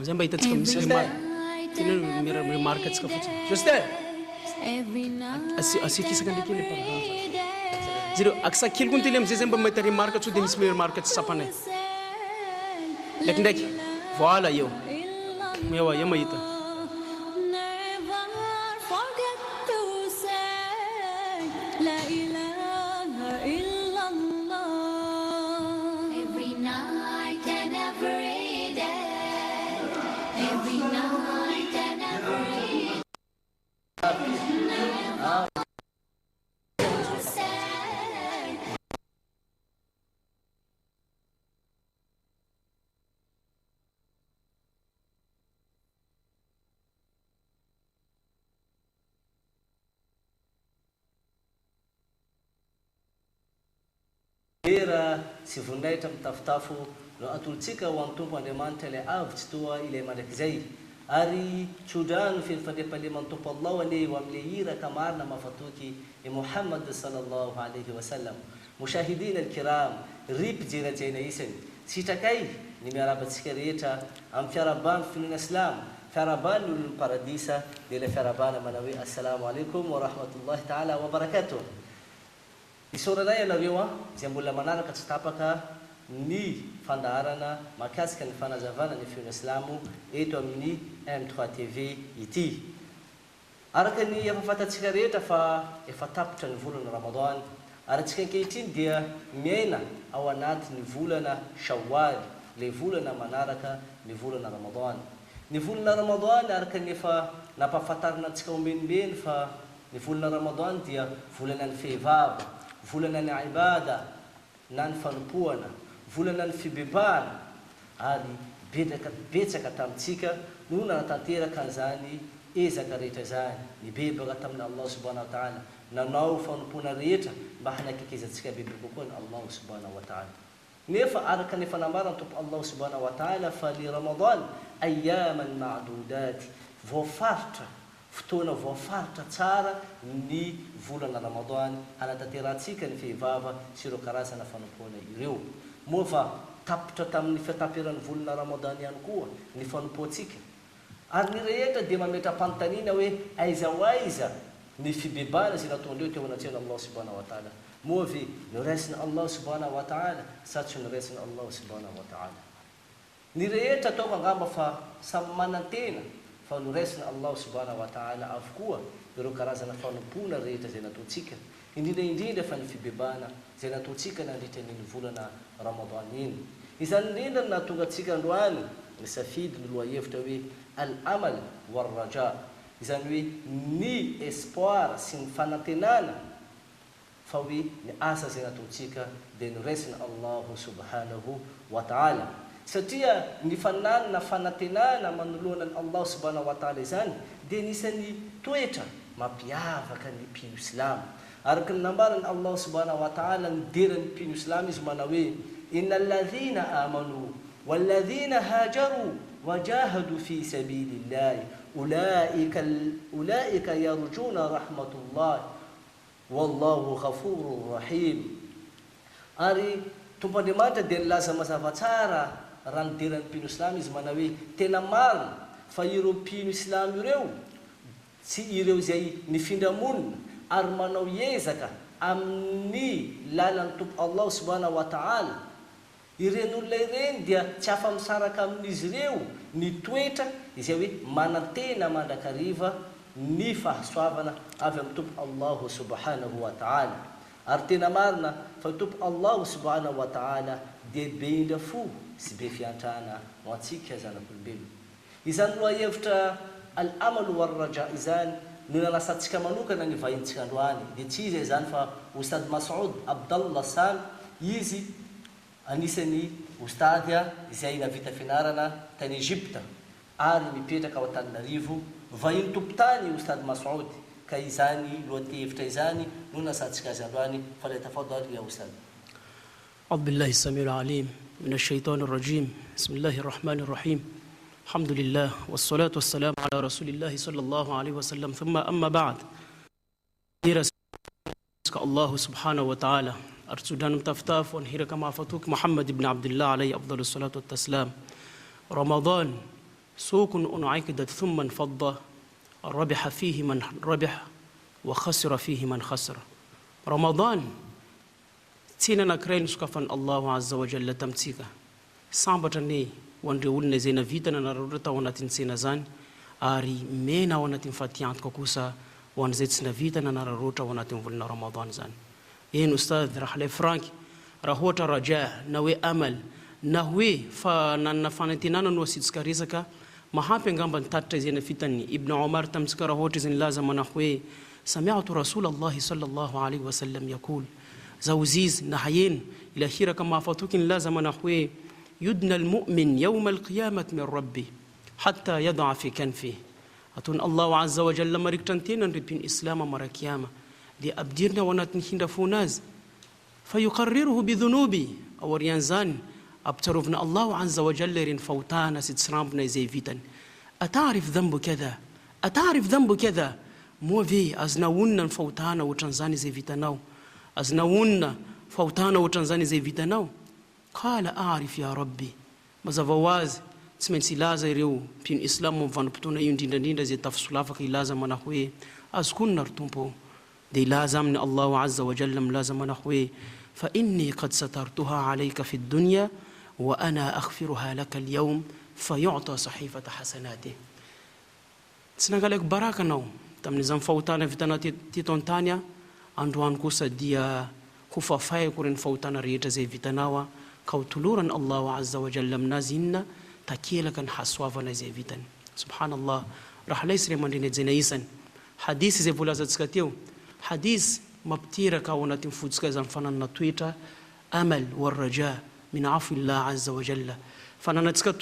amizay mba hitantsika misy tena mimarikatsika fotsiny juste asikisaka ndraiky le pardon zero akisakily koa tele amizay zay mba mahita remarque tso dia misy remarque tsy sapanay ndraikindraiky voilà eo ewa eo mahita sy voninahitra mitafotafo no atolotsika ho amin'ny tompo Andriamanitra ilay avy tsy toa ilay mandrakizay ary tsodrano fefandrepaleman'ny tompo Allah ane ho amin'ilay iraka marina mafatoky i Muhammad sallallahu alayhi wa sallam. Mushahidina al-kiram, ripy jerajaina isany sitrakay ny miarabantsika rehetra amin'ny fiarabany finoana Islam, fiarabany ny olon'ny paradisa dia ilay fiarabana manao hoe assalamu alaikum wa rahmatullahi ta'ala wa barakatuh. Isaoranay ianareo izay mbola manaraka tsy tapaka ny fandaharana mahakasika ny fanazavana ny feona Islamo eto amin'ny M3 TV ity. Araka ny efa fantatsika rehetra fa efa tapitra ny volana Ramadan ary antsika ankehitriny dia miaina ao anatin'ny volana Shawwal, ilay volana manaraka ny volana Ramadan. Ny volana Ramadan araka ny efa nampahafantarina antsika omenimeny fa ny volana Ramadan dia volana ny fehivava, volana ny ibada na ny fanompoana, volana ny fibebana ary betsaka tamintsika no nanatanteraka an'izany ezaka rehetra zany nibebaka tamin'ny Allah subhanahu wa ta'ala, nanao fanompoana rehetra mba hanakikizantsika bebe kokoa ny Allah subhanahu wa ta'ala. Nefa araka ny fanambarana tompo Allah subhanahu wa ta'ala fa li Ramadan ayyaman ma'dudat, voafaritra fotoana voafaritra tsara ny volana Ramadan hanatanterantsika ny fehivava sy ireo karazana fanompoana ireo. Moa fa tapitra tamin'ny fitaperan'ny volana Ramadan ihany koa ny fanompoantsika ary ny rehetra dia mametra-panontaniana hoe aiza ho aiza ny fibebana izay nataondreo teo anatrehana Allah subhanahu wa ta'ala. Moa ve noraisina Allah subhanahu wa ta'ala sa tsy noraisina Allah subhanahu wa ta'ala? Ny rehetra ataoko angamba fa samy manantena fa noraisina Allah subhanahu wa ta'ala avokoa ireo karazana fanompona rehetra izay nataontsika, indrindra fa ny fibebana izay nataontsika nandritra ny volana Ramadan iny. Izany indrindra no nahatonga antsika androany ny safidy ny loha hevitra hoe al-amal war-raja, izany hoe ny espoir sy ny fanantenana fa hoe ny asa izay nataontsika dia noraisina Allah subhanahu wa ta'ala. Satria ny fananana fanantenana manoloana ny Allah subhanahu wa ta'ala izany dia nisan'ny toetra mampiavaka ny mpino Islam. Araka ny nambarany Allah subhanahu wa ta'ala ny deran'ny mpino Islam izy manao hoe innal ladhina amanu wal ladhina hajaru wajahadu fi sabilillahi ulaika yarjuna rahmatullah wallahu ghafurur rahim. Ary tompo Andriamanitra dia nilaza mazava tsara raha ny deran'ny mpino Islam izy manao hoe tena marina fa ireo mpino Islam ireo sy ireo izay nifindramonina ary manao ezaka amin'ny lalan'ny tompo Allah subhanahu wa ta'ala, ireny olona ireny dia tsy afa-misaraka amin'izy ireo ny toetra izay hoe manantena mandrakariva ny fahasoavana avy amin'ny tompo Allah subhanahu wa ta'ala. Ary tena marina fa tompo Allah subhanahu wa ta'ala dia be indra fo sy be fiantrana ho antsika zanak'olombelona. Izany loha hevitra al-amalu war-raja izany no nanasantsika manokana ny vahintsika androany dia tsy izy izany fa Ustad Mas'ud Abdallah Sam, izy anisany ostady izay navita fianarana tany Egypta ary mipetraka ao Antananarivo vahiny tompotany Ostady Masoud ka izany lohatevitra izany no nasatsika azy androany faletafadhal ya Ustad. أعوذ بالله السميع العليم من الشيطان الرجيم بسم الله الرحمن الرحيم الحمد لله والصلاة والسلام على رسول الله صلى الله عليه وسلم ثم أما بعد الله سبحانه وتعالى أرسلنا متفتاف ونهير كما فتوك محمد بن عبد الله عليه أفضل الصلاة والسلام رمضان سوق أنعقدت ثم انفض ربح فيه من ربح وخسر فيه من خسر رمضان تينا نكرين سكفن الله عز وجل تمسيكا صعبتني وندولنا زينا فيتنا نرورتا ونتنسينا زان آري مينا ونتنفتيان كوكوسا ونزيتنا فيتنا نرورتا ونتنولنا رمضان زان إن أستاذ رحلة فرانك رهوت رجاء نوي أمل نهوي فنفانتنا نوسيد سكاريزكا محابن غامبا تاتزين فيتني ابن عمر تمسك رهوت زين لازم نحوي سمعت رسول الله صلى الله عليه وسلم يقول زوزيز نحيين إلى خير كما فتوك لازم نحوي يدنى المؤمن يوم القيامة من ربي حتى يضع في كنفه أتون الله عز وجل مريكتنتين ربين إسلام مركيامة دي أبديرنا ونتنهين فوناز فيقرره بذنوبي أو ريانزان أبترفنا الله عز وجل رين فوتانا ستسرامبنا زي فيتن أتعرف ذنب كذا أتعرف ذنب كذا مو في أزناونا فوتانا وتنزاني زي فيتناو أزناونا فوتانا وتنزاني زي فيتناو قال أعرف يا ربي مزافواز تسمن سلازا ريو بين إسلام وفانبتونا يندين زي تفصلافك لازم نحوي أزكون نرتمبو دي لازم الله عز وجل لازم نحوي فإني قد سترتها عليك في الدنيا وأنا أغفرها لك اليوم فيعطى صحيفة حسناته سنقالك براك نو تم نظام فوتانا في تيتون تانيا أندوان كوسا ديا كوفا فاي كورين فوتانا ريتا زي فيتناوا كوتلورا الله عز وجل منازينا تكيلك حسوافنا زي فيتن سبحان الله راح ليس رمان دين زينيسن حديث زي فولا زتسكتيو حديث مبتيرك ونتنفوتسك زنفنا تويتر أمل والرجاء من عفو الله عز وجل فننتسك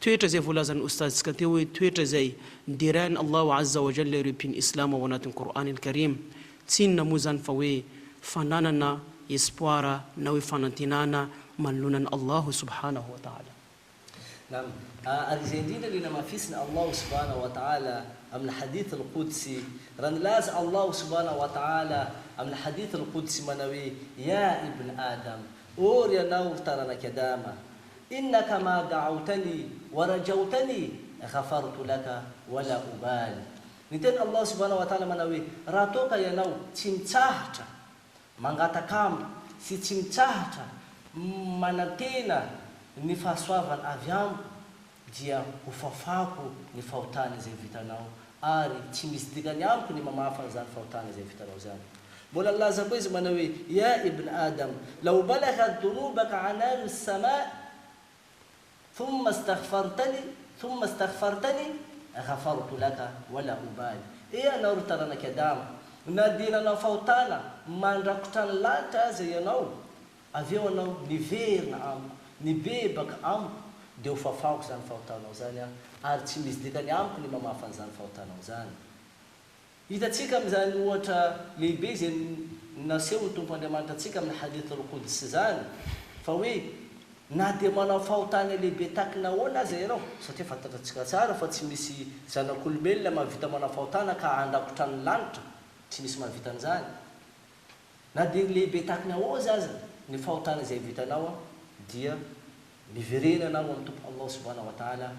تويتر زي فولا زن أستاذ سكتيو تويتر زي ديران الله عز وجل ربين إسلام ونتن قرآن الكريم تين نموزن فوي فناننا يسبوارا نوي فنانتنانا من الله سبحانه وتعالى. نعم أرجندينا لما فيسنا الله سبحانه وتعالى أم الحديث القدسي رنلاز الله سبحانه وتعالى أم الحديث القدسي منوي يا ابن آدم أوريا نور ترى كداما إنك ما دعوتني ورجوتني غفرت لك ولا أبالي نتن الله سبحانه وتعالى منوي راتوك يا نو تمتاهتا مانغاتا كام سي تمتاهتا منتينا نفاسوافا أفيام dia ufafako ni fautani zay vitanao ary tsy misy dikany amiko ny mamafa zany fautani zay vitanao zany bola laza koa izy manao hoe ya ibn adam law balaghat dhunubaka anaru as-samaa thumma astaghfartani ghafartu laka wala ubali anao tarana kadama na dinanao fautana mandrakotrany lanitra zay anao aveo anao niverina amiko nibebaka amiko de ufafako zany fahotanao zany ary tsy misy dikany amiko ny mamafa zany fahotanao zany hitatsika am'zany ohatra lehibe zay naseho tompo Andriamanitra atsika amin'ny hadith al-Qudsi zany fa hoe na de manao fahotana lehibe takina ahoana azy ianao satria fantatratsika tsara fa tsy misy zanak'olombelona mahavita manao fahotana ka andrakotrany lanitra tsy misy mahavita an'izany na de lehibe takina ahoana azy ny fahotana zay vitanao dia miverena anao amin'ny tompo Allah subhanahu wa ta'ala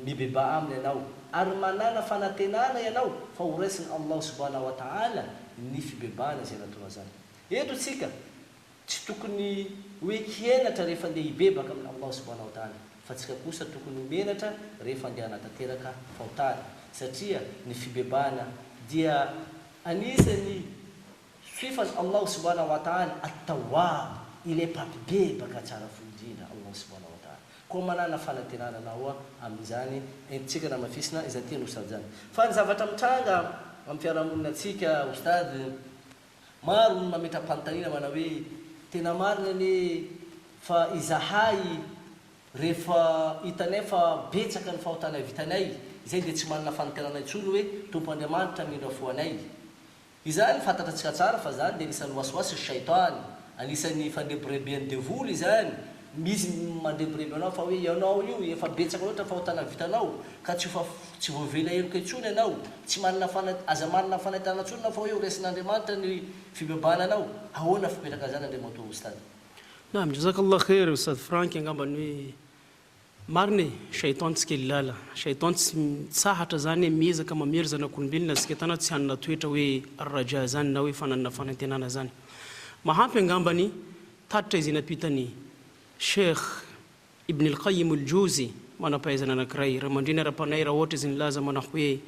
mibeba aminy ianao ary manana fanantenana ianao fa horaisiny Allah subhanahu wa ta'ala ny fibebana zay natona zany eto tsika tsy tokony hoe hienatra rehefa andeha hibebaka amin'ny Allah subhanahu wa ta'ala fa tsika kosa tokony menatra rehefa andeha hanatanteraka fahotana satria ny fibebana dia anisany sifany Allah subhanahu wa ta'ala at-tawwab ile papibebaka tsara findrindra Allah subhanahu wa ta'ala ko manana fanantenana nao amin'izany entsika na mafisina izany teny ustad zany fa ny zavatra mitranga amin'ny fiarahamonina atsika ustad maro ny mametra-pantanina manao hoe tena marina ny fa izahay rehefa hitanay fa betsaka ny fahotana vitanay izay dia tsy manana fanotenana intsony hoe tompo Andriamanitra mindrafoanay. Izany fantatratsika tsara fa zany dia anisan'ny wasiwasy shaitan, anisan'ny fandrebireben'ny devoly izany. Misy mandrebirebi anao fa hoe ianao io efa betsaka loatra fahotana vitanao ka tsy voavela eloka intsony ianao, tsy manana aza manana fanahitana intsony na fa hoe horesin'Andriamanitra ny fibebananao. Ahoana fipetraka zany Andriamanitra Ustad? Naam, jazakallah khair Ustad Frank, angambany hoe mariny shaitan tsy kely lala. Shaitan tsy sahatra zany miezaka mamery zanak'olombelona sika tana tsy hanana toetra hoe arraja zany na hoe fananana fanantenana zany. Mahampy angambany tatitra izy napitany Sheikh Ibn al-Qayyim al-Jawzi manampahaizana anankiray raha mandreny ara-panay raha ohatra izy nilaza mana hoe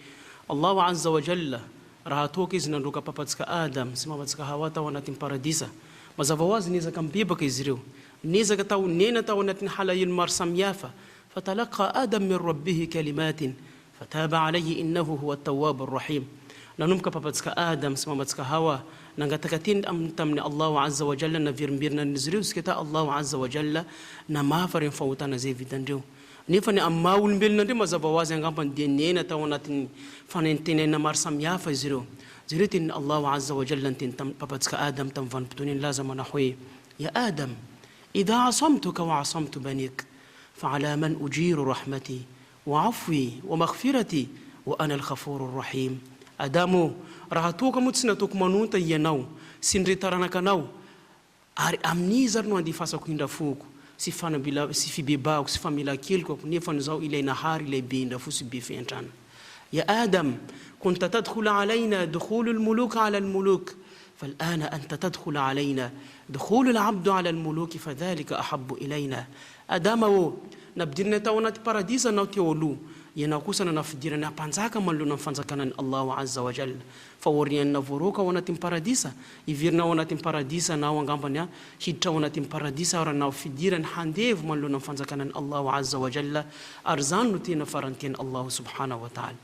Allahu Azza wa Jalla raha ataoka izy nandroka papatsika Adam sy mamatsika Hawa tao anatin'ny paradisa. Mazava ho azy niezaka mibebaka izy ireo, niezaka tao nena tao anatin'ny halaino maro samihafa. Fatalaqa Adam min rabbihi kalimatin fataba alayhi innahu huwa at-tawwab ar-rahim. Nanomboka papatsika Adam sy mamatsika Hawa nangataka teny tamin'ny Allahu Azza wa Jalla naverimberina an'izy ireo sika ta Allahu Azza wa Jalla namafa reny fahotana zay vitandreo. Nefa ny amin'ny maha olombelona indray mazava ho azy angambany dia nena tao anatin'ny fanentenena maro samihafa izy ireo. Izy ireo teny Allahu Azza wa Jalla teny papatsika Adam tamin'ny vanim-potoana nilaza mana hoe ya Adam idha asamtuka wa asamtu banik فعلى من أجير رحمتي وعفوي ومغفرتي وأنا الغفور الرحيم. Adamo raha toka mo tsy nataoko manonta ianao sy niretaranaka ary amin'izy ary no andifasako indrafoko sy fibebako sy famelakeliko nefa nizao ilay nahary ilay be indrafo sy be fiantrana. Ya Adam kunta tadkhulu alayna dukhulu al-muluk ala al-muluk فالآن أنت تدخل علينا دخول العبد على الملوك فذلك أحب إلينا. Adamo nabdirina tao anaty paradisa anao teo aloha, ianao kosa nanafidirana mpanjaka manoloana amin'ny fanjakanan'ny Allahu Azza wa Jalla. Fa orianina voaroka ao anatin'ny paradisa, iverinao anatin'ny paradisa nao angambany hiditra ao anatin'ny paradisa ary nao fidirana handevo manoloana amin'ny fanjakanan'ny Allahu Azza wa Jalla. Ary zany no tena faranteny Allahu subhanahu wa ta'ala.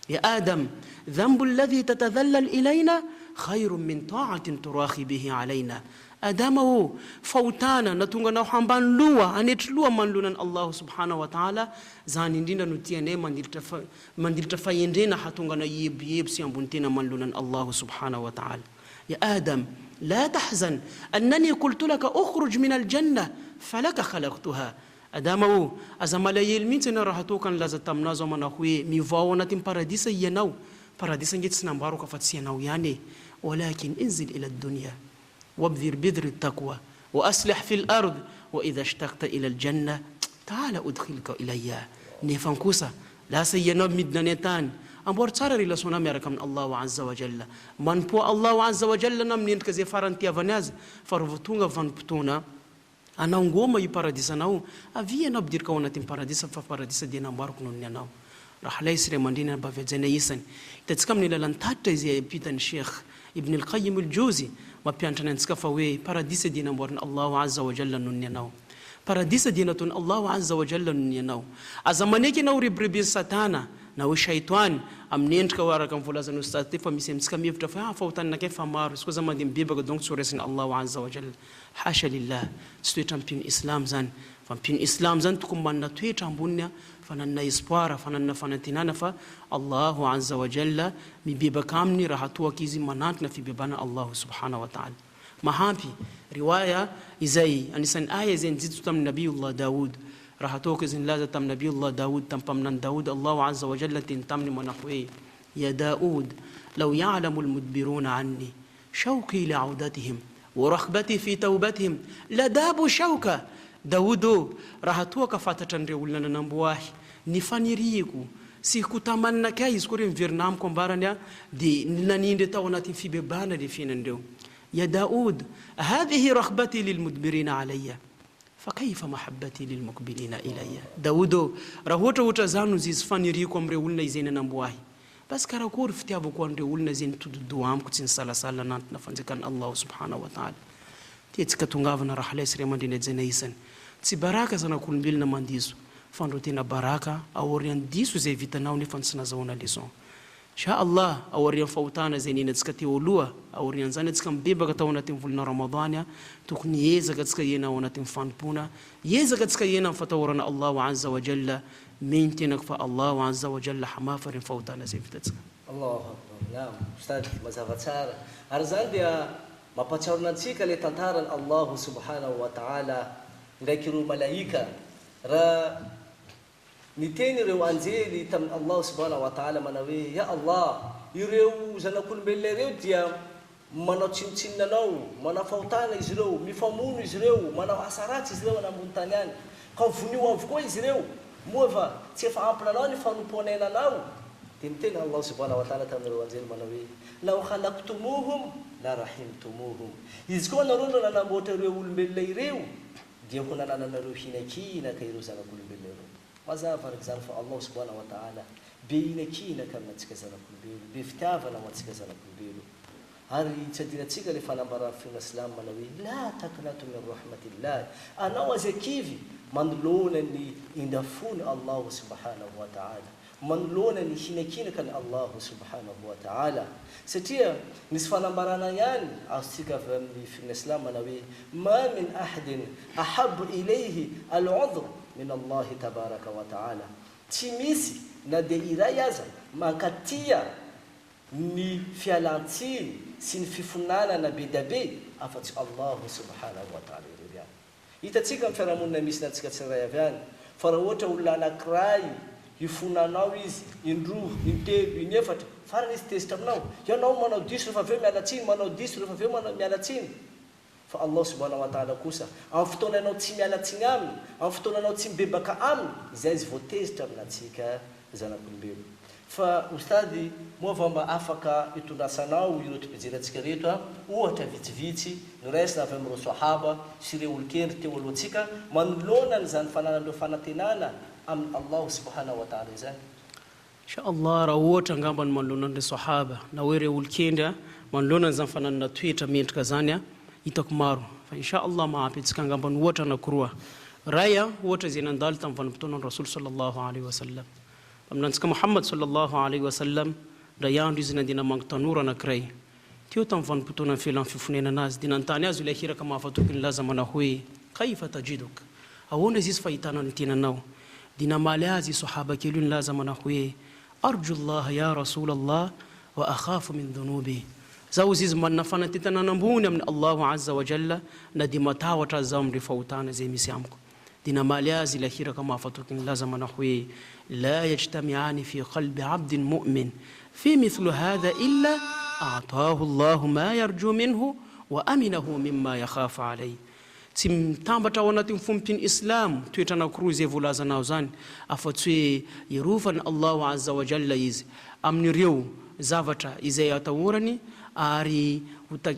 Ya Adam dhanbu alladhi tatadhallal ilayna khayrun min ta'atin turahi bihi alayna. Adamo fahotana natonga nao hambany loha anetry loha manoloanan'ny Allahu subhanahu wa ta'ala zany indrindra no tianay mandilitra fahendrena hatonga na iebuyeby sy ambony tena manoloanan'ny Allahu subhanahu wa ta'ala. Ya Adam la tahzan annani qultu laka ukhruj min al-janna falaka khalaqtuha. Adamo aza malahelo mihitsy ianao raha toka nilaza taminazo mana hoe mivao anatin'ny paradisa ianao. Paradisa nge tsy nambaroko fa tsy ianao ihany. Walakin inzil ila ad-dunya وابذر بذر التقوى وأصلح في الأرض وإذا اشتقت إلى الجنة تعال أدخلك إليها. نفنكوسا لا سينا مدنا نتان أمور ترى ريلاسونا ميركم من الله عز وجل من بو الله عز وجل نم نينك زي فارنتيا فناز فرفتونا فنبتونا أنا نقوم يباراديسا ناو أفيا نبدير كونا تيم باراديسا فباراديسا دينا مبارك نونيا راح لا يسري مندينا بافيزنا يسن تتكمل لن تاتي زي بيتن الشيخ ابن القيم الجوزي mapiantrana antsika fa hoe paradisa dia namboarina Allahu Azza wa Jalla noho ny anao. Paradisa dia nataony Allahu Azza wa Jalla noho ny anao. Aza maneky ianao rebireben'ny satana na hoe shaitany amin'ny endrika araka amin'ny voalazan'ny ustad te fa misy amintsika mihevitra fa fahotananakay fa maro izy koa za mandeha mibebaka donc tsy horesin'ny Allahu Azza wa Jalla. Hasha lillah, tsy toetra mpino islam zany. Fa mpino islam zany tokony manana toetra amboniny fa nanana espoir fa nanana fanantenana fa Allahu Azza wa Jalla mibebaka aminy raha toaka izy manantona fibebana Allahu subhanahu wa ta'ala. Mahampy riwaya izay anisan'ny aya izay nijito tamin'ny Nabiyullah Daud raha toaka izy nilaza tamin'ny Nabiyullah Daud tampaminany Daud Allahu Azza wa Jalla teny taminy mana hoe ya Daud law ya'lamu al-mudbiruna anni shawqi li'audatihim wa raghbati fi tawbatihim ladabu shawka. Daudo raha toaka fantatra an'ireo olona nanamboahy ny faniriako sy kotamanakay izy koa reo miverina amiko ambarany dia nanindry tao anatin'ny fibebana le fiainan'ireo. Ya Daud hadhihi raghbati lilmudbirina alayya fa kayfa mahabbati lilmuqbilina ilayya. Daudo raha ohatra zany no izy faniriako amin'ireo olona izay nanamboahy bas karakory fitiavako an'ireo olona izay nitododo amiko tsy nisalasala nantina fanjakan'ny Allah subhanahu wa ta'ala. Tetsika tongavana raha laisy ray aman-dreny ajana isany tsy baraka zanak'olombelona mandiso fa andro tena baraka aorian'ny diso izay vitanao nefa tsy nazahoana leçon. insha Allah awarian fautana zaini na tsikati olua awarian zani tsikam beba kata wana timvulna Ramadhania tukni yeza katika yena wana timfanpuna yeza katika yena fatawrana Allah azza wa jalla mintinak fa Allah azza wa jalla hamafarin fautana ziftatska Allahu akbar. Naam, ustad mazava tsara. Arzan dia mapachaurna tsika le tantaran Allah subhanahu wa ta'ala ngakiru malaika ra niteni reo anjeli tam Allah subhanahu wa ta'ala manawe ya Allah ireo zanakulumbele reo dia manao tsimtsim nanao manao fautana izy reo mifamono izy reo manao asaratsy izy reo anambony tany any ka vonio avokoa izy reo moa fa tsy efa ampy nanao ny fanomponenanao dia miteny Allah subhanahu wa ta'ala tamin'ireo anjely manao hoe law khalaqtumuhum la rahimtumuhum izy koa nareo no nanamboatra ireo olombelona ireo dia ho nanananareo hinakinaka ireo zanak'olombelona ireo mazava araka zany fa Allah subhanahu wa ta'ala be hinakinaka aminantsika zanak'olombelo be fitiavana ho antsika zanak'olombelo ary tsy adinatsika le fanambarana fiona islam manao hoe la taqnatu min rahmatillah anao azy akivy manoloana ny indafony Allah subhanahu wa ta'ala manoloana ny hinakinaka ny Allah subhanahu wa ta'ala satria nisy fanambarana ihany azontsika avy amin'ny fiona islam manao hoe ma min ahadin ahabu ilayhi al-udhr min Allah tabaraka wa ta'ala tsy misy na dia iray aza mankatia ny fialantsiny sy ny fifonanana be dia be afa-tsy Allah subhanahu wa ta'ala ireo ihany hitatsika amin'ny fiarahamonina misy nantsika tsirairay avy any fa raha ohatra olona anankiray ifonanao izy indroa intelo inefatra farany izy tezitra aminao ianao manao diso rehefa aveo mialatsiny manao diso rehefa aveo mialatsiny fa Allah subhanahu wa ta'ala kosa amin'ny fotoana anao tsy mialatsiny aminy amin'ny fotoana anao tsy mibebaka aminy izay izy voatezitra aminatsika zanak'olombelo fa ustady moa va mba afaka itondrasanao ireo tompijerantsika rehetra ohatra vitsivitsy noraisina avy amin'ireo sahaba sy ireo olokendry teo alohantsika manoloana n'izany fananan'ireo fanantenana amin'ny Allah subhanahu wa ta'ala izany insha Allah raha ohatra angamba ny manoloana n'ireo sahaba na hoe ireo olokendry manoloana n'izany fananana toetra mendrika zany hitako maro fa insha Allah mahampy antsika angamba ny ohatra anankiroa ray ohatra izay nandalo tamin'ny vanim-potoanan'ny Rasul sallallahu alaihi wasallam aminantsika Muhammad sallallahu alaihi wasallam ray andro izy nandeha namango tanora anankiray teo tamin'ny vanim-potoanan'ny felan'ny fifonenana azy dia nanontany azy ilay hiraka mahafatoky ny laza manao hoe kaifa tajiduk ahoana izy fahitana ny tenanao dia namaly azy sahaba kely ny laza manao hoe arju Allah ya Rasulallah wa akhafu min dhunubi zaho izy manana fanantentanana ambony amin'ny Allah azza wa jalla na dia matahotra azy zaho amin'ny fahotana zay misy amiko dia namaly azy ilay hiraka mahafatoky ny laza manao hoe لا يجتمعان في قلب عبد مؤمن في مثل هذا إلا أعطاه الله ما يرجو منه وأمنه مما يخاف عليه tsy mitambatra ao anatin'ny fombon'ny islam toetra anankiroa izay voalazanao zany afa-tsy hoe irovana Allah azza wa jalla izy amin'ireo zavatra izay atahorany ary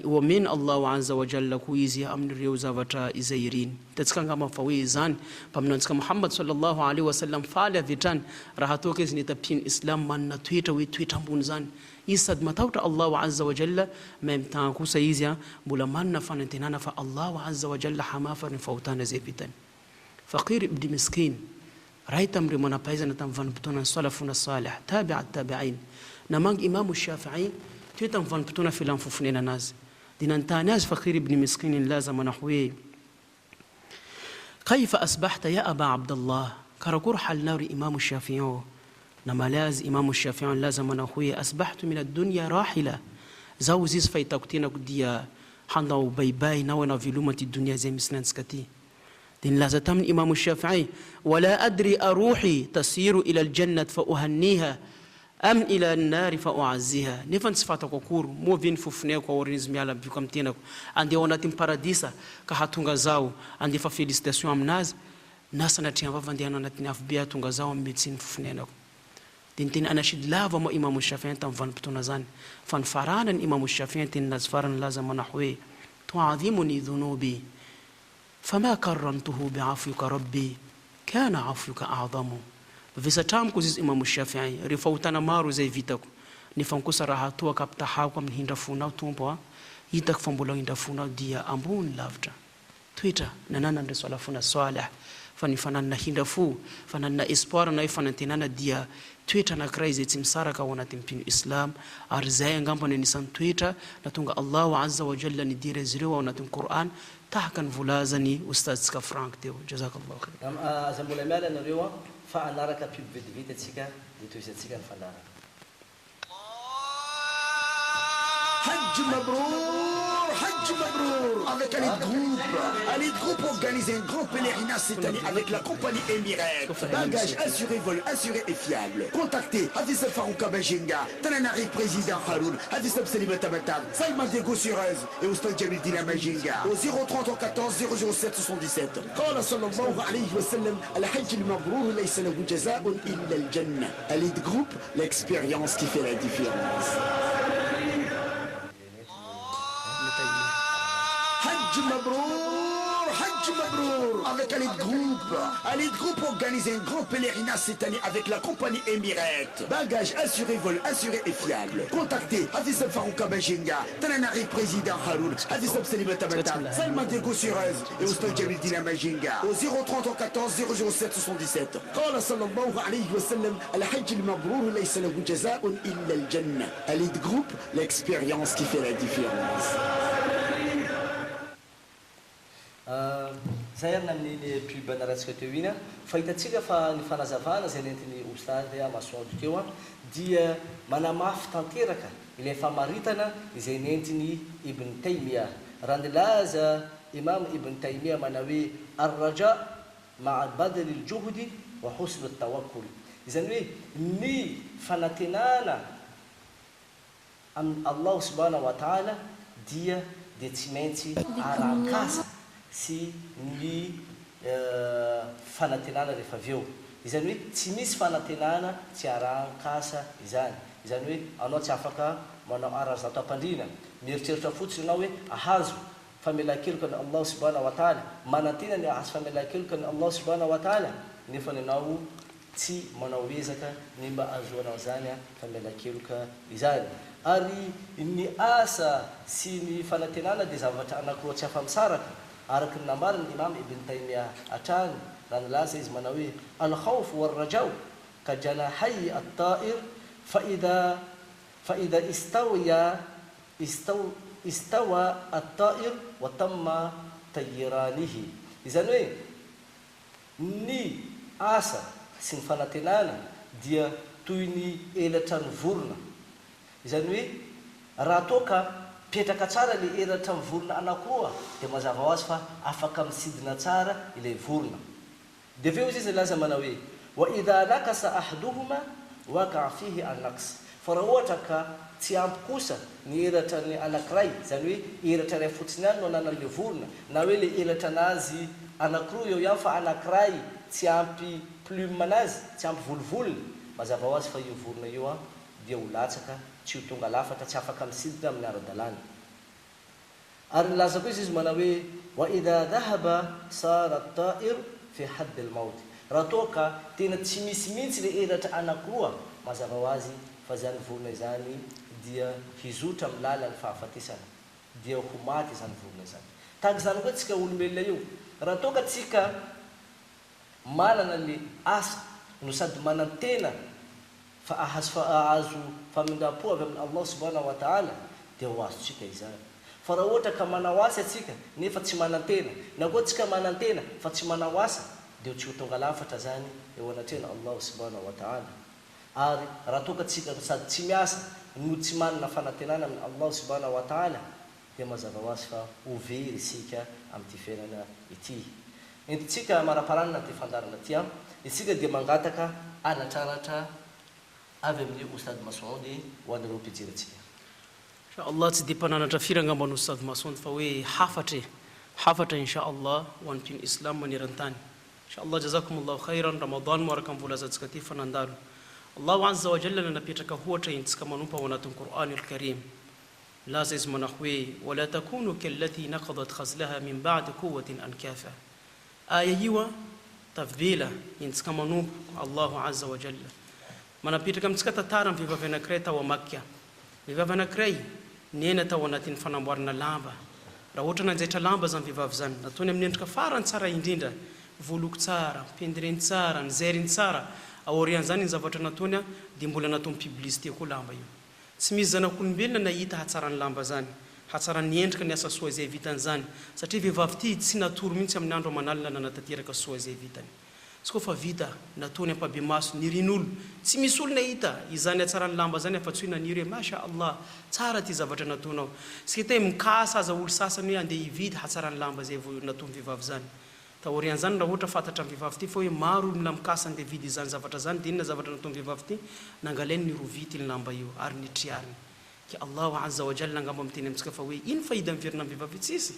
homena Allah azza wa jalla koa izy amin'ireo zavatra izay iriny hitatsika angamba fa hoe zany mpaminantsika Muhammad sallallahu alaihi wasallam faly avy hatrany raha atoka izy netapiany islam manana toetra hoe toetra ambony zany izy sady matahotra Allah azza wa jalla même temps kosa izy mbola manana fanantenana fa Allah azza wa jalla hamafariny fahotana zay vitany Faqir ibn Miskin ray tamin'ireo manampahaizana tamin'ny vanim-potoanan'ny salafuna salih tabi'at tabi'in namangy Imam Shafi'i teo tamin'ny vanim-potoana felan'ny fifonenana azy dia nanontany azy Faqir ibn Miskin ny laza manao hoe kaifa asbahta ya aba Abdallah karakory halinao ry Imam Shafi'i namaly azy Imam Shafi'i ny laza manao hoe asbahtu min ad-dunya rahila zaho izy fahitako tenako dia handao baibay na hoe anao veloma ty dunia zay misy nantsika ty dia nilaza tamin'ny Imam Shafi'i wala adri aruhi tasiru ila al-jannat fa uhanniha am ila an-nar fa u'azziha nefa tsy fatako akory moa ve ny fofoneko aoriny izy miala biko amin'ny tenako andeha ao anatin'ny paradisa ka hatonga zaho andefa félicitation aminazy na sanatria vava andeha anatin'ny afo be hatonga zaho amin'ny medecine fofonenako dia niteny anashid lava moa Imam Shafi'i tamin'ny vanim-potoana zany fa ny faranany Imam Shafi'i teny nazy farany laza manao hoe tu'adhimuni dhunubi fama karramtuhu bi'afwika rabbi kana 'afwuka a'zamu vesatramiko izy Imam Shafi'i rehefa hotana maro izay vitako nefa kosa raha atoaka ampitahako amin'ny hindrafonao tompo hitako fa mbola hindrafonao dia ambony lavitra toetra nananan'ireo salafuna salih fa ny fananana hindrafo fananana espoir na hoe fanantenana dia toetra anankiray izay tsy misaraka ao anatin'ny mpino islam ary zay angambany anisan'ny toetra na tonga Allahu azza wa jalla nidiry azy ireo ao anatin'ny Qur'an tahaka ny volazany ustadzika Frank teo jazakallahu khair aza mbola miala nareo fa anaraka pividividy atsika dia toisantsika ny fandarana Hajj Mabrour, Hajj Mabrour, avec Alid Group organise un grand pèlerinage cette année avec la compagnie Emirates. Bagages assurés, vol assuré et fiable. Contactez Hadis Farouka Benjenga, Tananari Président Haroun, Hadis Selimat Tabatab, Salman Diego Surez et Oustad Jamil Dina Benjenga au 03014 007 77. قال صلى الله عليه وسلم الحج المبرور ليس له جزاء إلا الجنة. Alid Group, l'expérience qui fait la différence. Hajj Mabrour, Hajj Mabrour, avec Alid Group organise un grand pèlerinage cette année avec la compagnie Emirates. Bagages assurés, vol assuré et fiable. Contactez Hadis Farouka Benjenga, Tananari Président Haroun, Hadis Selimat Tabatab, Salman Diego Surez et Oustad Jamil Dina Benjenga au 03014 007 77. قال صلى الله عليه وسلم الحج المبرور ليس له جزاء إلا الجنة. Alid Group, l'expérience qui fait la différence. zay arina amin'ny pub anaratsika teo iny fa hitatsika fa ny fanazavana zay nentin'ny ostady Masoud teo dia manamafy tanteraka ilay famaritana izay nentiny Ibn Taymiyyah raha nilaza Imam Ibn Taymiyyah mana hoe ar-raja ma'a badal al-juhdi wa husn at-tawakkul izany hoe ny fanantenana Allah subhanahu wa ta'ala dia tsy maintsy arakasa sy ny fanantenana rehefa avy eo izany hoe tsy misy fanantenana tsy arahan-kasa izany hoe anao tsy afaka manao ara-zato am-pandriana mieritreritra fotsiny ianao hoe ahazo famelan-keloka ny Allah subhanahu wa ta'ala manantena ny ahazo famelan-keloka ny Allah subhanahu wa ta'ala nefa ianao tsy manao ezaka ny mba azoanao zany famelan-keloka izany ary ny asa sy ny fanantenana dia zavatra anankiroa tsy afa-misaraka araky ny nambariny Imam Ibn Taymiyyah atrany raha nilaza izy manao hoe al-khawf war-rajau ka janahay at-ta'ir fa idha istawa at-ta'ir wa tamma tayranihi izany hoe ny asa sy ny fanantenana dia toy ny elatra ny vorona izany hoe raha toka petraka tsara le elatra ny vorona anankiroa dia mazava ho azy fa afaka misidina tsara ilay vorona dia aveo izy laza manao hoe wa idha nakasa ahaduhuma waqa'a fihi an-naqs fa raha ohatra ka tsy ampy kosa ny elatra ny anankiray izany hoe elatra ray fotsiny ihany no ananan'ilay vorona na hoe le elatra anazy anankiroa eo ihany fa anankiray tsy ampy plume anazy tsy ampy volovolony mazava ho azy fa io vorona io dia ho latsaka tsy ho tonga lafatra tsy afaka misidina amin'ny ara-dalàna ary nilaza koa izy manao hoe wa idha dhahaba sara at-ta'ir fi hadd al-maut raha toka tena tsy misy mihitsy le elatra anankiroa mazava ho azy fa zany vorona izany dia hizotra amin'ny lalan'ny fahafatesana dia ho maty izany vorona izany tahaka izany koa tsika olombelona io raha toka tsika manana le asa no sady manantena fa ahazo famindram-po avy amin'ny Allah subhanahu wa ta'ala dia ho azotsika izany fa raha ohatra ka manao asa atsika nefa tsy manantena na koa tsika manantena fa tsy manao asa dia tsy ho tonga lafatra zany eo anatrena Allah subhanahu wa ta'ala ary raha toka tsika sady tsy miasa no tsy manana fanantenana amin'ny Allah subhanahu wa ta'ala dia mazava ho azy fa ho very isika amin'ity fiainana ity entitsika maraparanina ty fandarana ty isika dia mangataka anatraratra avy amin'ny Oustad Masoud ho an'ireo mpijery inshallah tsy dia mpananatra firy angamba ny Oustad Masoud fa hoe hafatra inshallah ho an'ny mpino islam maneran-tany inshallah jazakumullahu khairan Ramadan moaraka amin'ny volazantsika ty fanandalo Allahu azza wa jalla napetraka hoatra intsika manompa ao anatin'ny Qur'anul Karim laza izy manao hoe wala takunu kallati naqadat khazlaha min ba'di quwwatin ankafa aya io tavela intsika manompa Allahu azza wa jalla manapetraka amintsika tantara amin'ny vehivavy anankiray tao a Makka vehivavy anankiray nena tao anatin'ny fanamboarana lamba raha ohatra nanjaitra lamba zany vehivavy zany nataony amin'ny endrika farany tsara indrindra voloko tsara, pendreny tsara, nizairiny tsara, aorian'izany ny zavatra nataony dia mbola nataony publicité koa lamba io. Tsy misy zanak'olombelona nahita hatsarany lamba zany, hatsarany endrika ny asa soa izay vitan'izany, satria vehivavy ty tsy natoro mihitsy amin'ny andro amanalina nanatanteraka soa izay vitany. Tsy koa fa vita nataony ampabe maso nirin'olo, tsy misy olona hita izany hatsarany lamba zany afa-tsy hoe naniry hoe masha Allah, tsara ty zavatra nataonao. Tsy hitay mikasa aza olo sasany hoe andeha hividy hatsarany lamba zay vao nataony vehivavy zany. Taorian'izany raha ohatra fantatra amin'ny vehivavy ty fa hoe maro olona mikasa andeha hividy izany zavatra zany, dia inona zavatra nataony vehivavy ty? Nangalainy ny rovity ny lamba io ary nitriariny. Ka Allahu azza wa jalla ngamba miteny amintsika fa hoe ino faida miverina amin'ny vehivavy? Tsisy.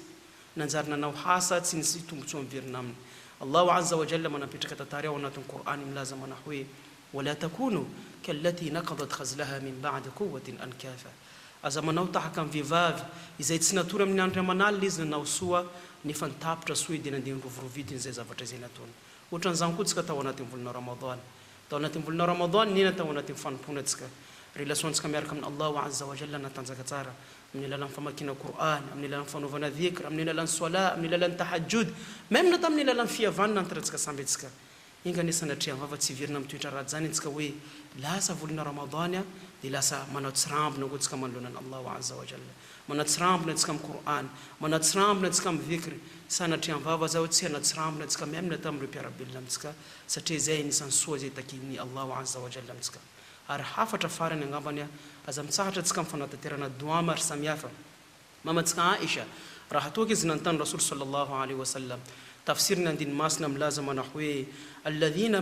Nanjary nanao hasa tsy nisy tombotsoa miverina aminy. Allahu azza wa jalla manapetraka tantara ao anatin'ny Qur'any milaza mana hoe wala takunu kallati naqadat khazlaha min ba'di quwwatin ankafa. Aza manao tahaka amin'ny vehivavy izay tsy natory amin'ny andro amanalina izy nanao soa nefa nitapitra soa dia nandeha nirovirovitiny izay zavatra izay nataony. Ohatran'izany koa tsika tao anatin'ny volana Ramadan. Tao anatin'ny volana Ramadan nina tao anatin'ny fanompoana tsika. Relationtsika miaraka amin'ny Allahu azza wa jalla natanjaka tsara amin'ny alalan'ny famakiana Qur'an, amin'ny alalan'ny fanaovana dhikr, amin'ny alalan'ny salat, amin'ny alalan'ny tahajjud, même na tamin'ny alalan'ny fihavanana nantarantsika samby antsika. Inga ne sanatria vava tsy virina amin'ny toetra ratsy zany antsika hoe lasa volana Ramadan dia lasa manao tsirambina koa tsika manoloana ny Allahu azza wa jalla. Manao tsirambina tsika amin'ny Qur'an, manao tsirambina tsika amin'ny dhikr, sanatria vava zao tsy hanao tsirambina tsika même na tamin'ireo mpiarabelona amintsika, satria zay anisan'ny soa zay takin'ny Allahu azza wa jalla amintsika. Ary hafatra farany angambany aza mitsahatra tsika amin'ny fanatanterana dua maro samihafa. Mamantsika Aisha raha toaka izy nanontany Rasul sallallahu alaihi wasallam, tafsiriny andiny masina milaza mana hoe alladhina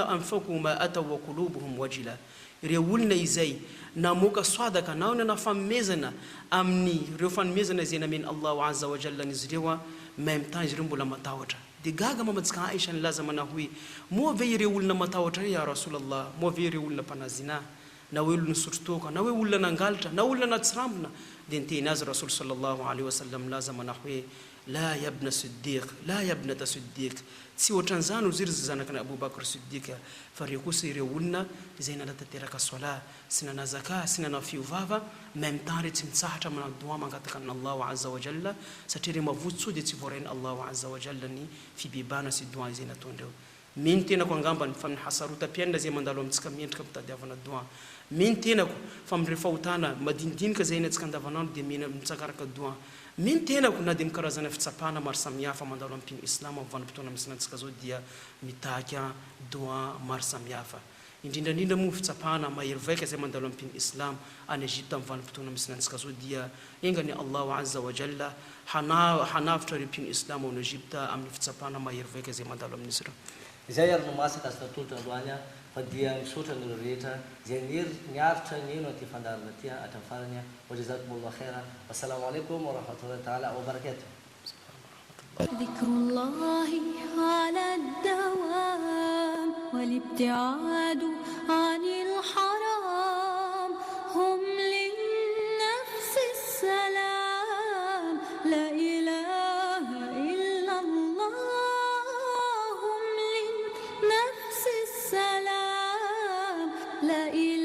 anfaqu ma ataw wa qulubuhum wajila, ireo olona izay namoaka soadaka na na fanomezana amin'ny ireo fanomezana izay nameny Allahu azza wa jalla izy ireo, même temps izy ireo mbola matahotra. Dia gaga mamantsika Aisha nilaza mana hoe moa ve ireo olona matahotra ya Rasulallah, moa ve ireo olona mpanazina, na hoe olona sotrotoka, na hoe olona nangalatra, na olona natsirambina? Dia niteny azy Rasul sallallahu alaihi wasallam milaza mana hoe la yabna Siddiq, la yabnata Siddiq, tsy ohatran'izany ozy iry zanakana Abubakar Siddiq, fa ireo kosa ireo olona izay nanatanteraka sola, sy nanao zaka, sy nanao fiovava, même temps re tsy mitsahatra manao dua mangataka ny Allahu azza wa jalla, satria re mavotsy dia tsy voarainy Allahu azza wa jalla ny fibebana sy dua izay nataondreo. Mino tenako angambany fa mihasarotam-piainana zay mandalo amintsika miendrika mitadiavana dua. Mino tenako fa amin'ny fahotana madinidinika zay hainantsika andavanandro dia mena mitsakaraka dua. Mino tenako na dia mikarazana fitsapana maro samihafa mandalo amin'ny mpino Islam amin'ny vanim-potoana misinantsika zao dia mitaky dua maro samihafa. Indrindrandrindra moa fitsapana mahery vaika zay mandalo amin'ny mpino Islam any Egypte amin'ny vanim-potoana misinantsika zao dia engany Allahu azza wa jalla hanavitra ireo mpino Islam ao Egypte amin'ny fitsapana mahery vaika zay mandalo amin'izy ireo. Izay ary no masaka azy tatolotra aloanya fa dia misotra ny rehetra zay niaritra ny eno aty fandarana aty hatramin'ny farany. Wa jazakumullahu khairan. Wassalamu alaikum wa rahmatullahi ta'ala wa barakatuh. ذكر الله على الدوام والابتعاد عن الحرام هم للنفس السلام لا إله إلا الله هم للنفس السلام لا إله